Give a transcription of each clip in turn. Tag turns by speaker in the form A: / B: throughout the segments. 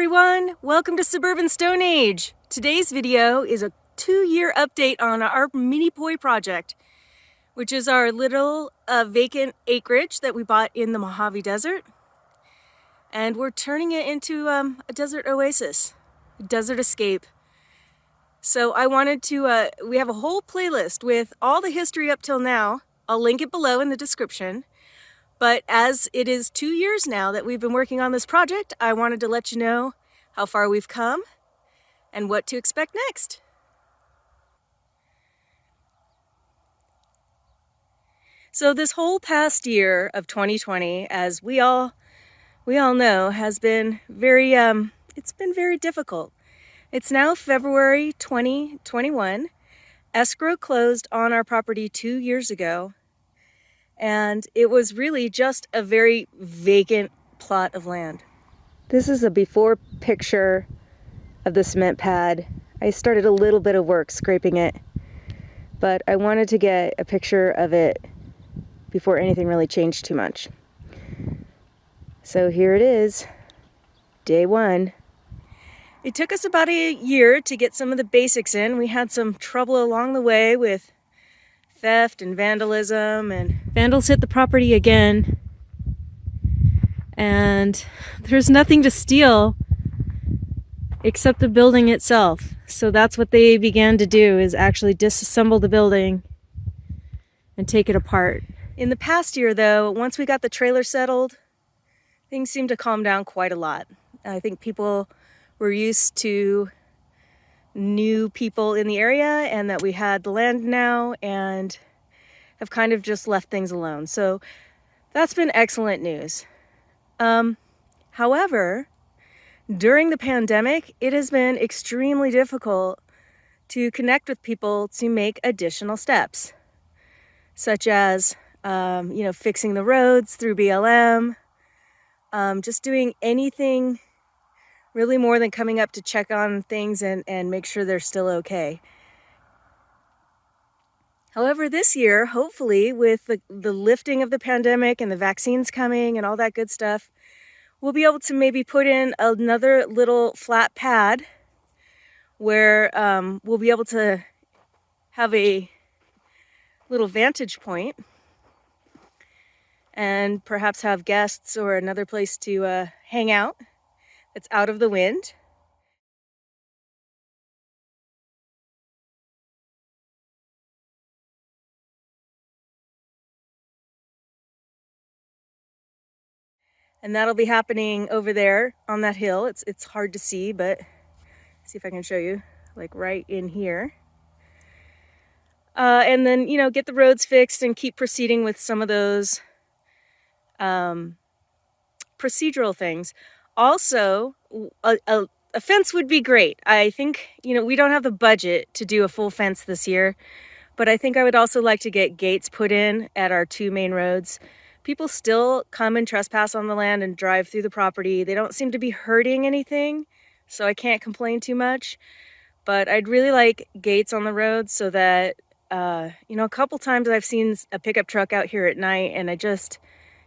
A: everyone, welcome to Suburban Stone Age. Today's video is a 2-year update on our mini poi project, which is our little vacant acreage that we bought in the Mojave Desert. And we're turning it into a desert oasis, a desert escape. So I wanted to, we have a whole playlist with all the history up till now. I'll link it below in the description. But as it is 2 years now that we've been working on this project, I wanted to let you know how far we've come and what to expect next. So this whole past year of 2020, as we all know, has been very, it's been very difficult. It's now February 2021. Escrow closed on our property 2 years ago. And it was really just a very vacant plot of land. This is a before picture of the cement pad. I started a little bit of work scraping it, but I wanted to get a picture of it before anything really changed too much. So here it is, day one. It took us about a year to get some of the basics in. We had some trouble along the way with theft and vandalism, and vandals hit the property again, and there's nothing to steal except the building itself. So that's what they began to do, is actually disassemble the building and take it apart. In the past year though, once we got the trailer settled, things seemed to calm down quite a lot. I think people were used to new people in the area and that we had the land now, and have kind of just left things alone. So that's been excellent news. However, during the pandemic, it has been extremely difficult to connect with people to make additional steps, such as fixing the roads through BLM, just doing anything really more than coming up to check on things and make sure they're still okay. However, this year, hopefully, with the lifting of the pandemic and the vaccines coming and all that good stuff, we'll be able to maybe put in another little flat pad where we'll be able to have a little vantage point and perhaps have guests or another place to hang out. It's out of the wind. And that'll be happening over there on that hill. It's hard to see, but see if I can show you, like right in here. And then, get the roads fixed and keep proceeding with some of those procedural things. Also, a fence would be great. I think, we don't have the budget to do a full fence this year, but I think I would also like to get gates put in at our 2 main roads. People still come and trespass on the land and drive through the property. They don't seem to be hurting anything, so I can't complain too much. But I'd really like gates on the road so that, a couple times I've seen a pickup truck out here at night, and I just,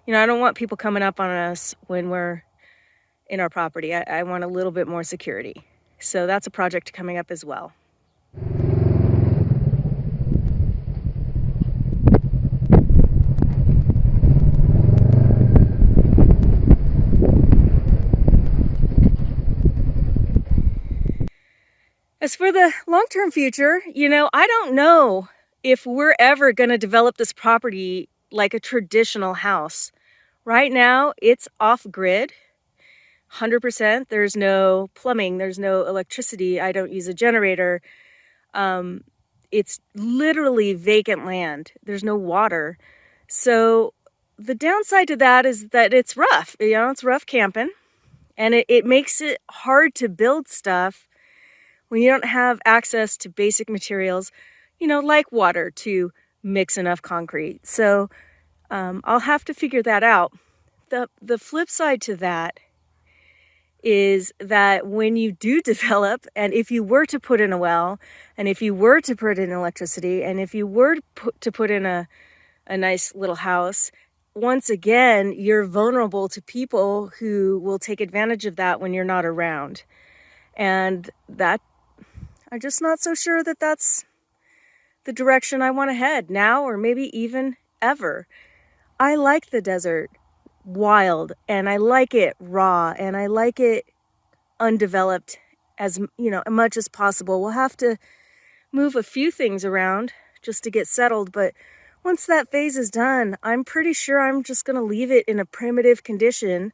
A: I don't want people coming up on us when we're in our property. I want a little bit more security. So that's a project coming up as well. As for the long-term future, I don't know if we're ever going to develop this property like a traditional house. Right now, it's off-grid, 100%. There's no plumbing, there's no electricity. I don't use a generator. It's literally vacant land. There's no water. So the downside to that is that it's rough. It's rough camping, and it makes it hard to build stuff when you don't have access to basic materials, like water to mix enough concrete. So I'll have to figure that out. The flip side to that is that when you do develop, and if you were to put in a well, and if you were to put in electricity, and if you were to put in a nice little house, once again, you're vulnerable to people who will take advantage of that when you're not around. And that, I'm just not so sure that that's the direction I want to head now, or maybe even ever. I like the desert wild, and I like it raw, and I like it undeveloped as much as possible. We'll have to move a few things around just to get settled, but once that phase is done, I'm pretty sure I'm just going to leave it in a primitive condition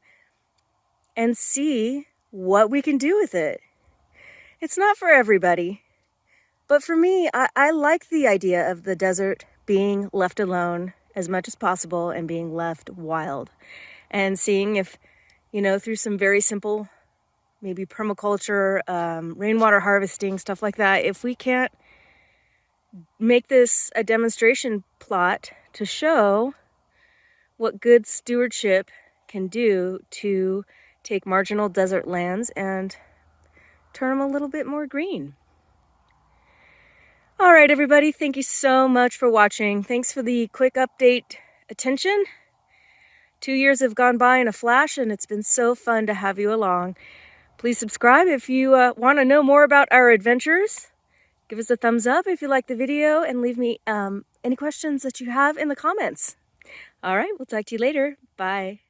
A: and see what we can do with it. It's not for everybody, but for me, I like the idea of the desert being left alone as much as possible and being left wild, and seeing if, through some very simple, maybe permaculture, rainwater harvesting, stuff like that, if we can't make this a demonstration plot to show what good stewardship can do to take marginal desert lands and turn them a little bit more green. All right, everybody, thank you so much for watching. Thanks for the quick update attention. 2 years have gone by in a flash, and it's been so fun to have you along. Please subscribe if you want to know more about our adventures. Give us a thumbs up if you like the video, and leave me any questions that you have in the comments. All right, we'll talk to you later. Bye.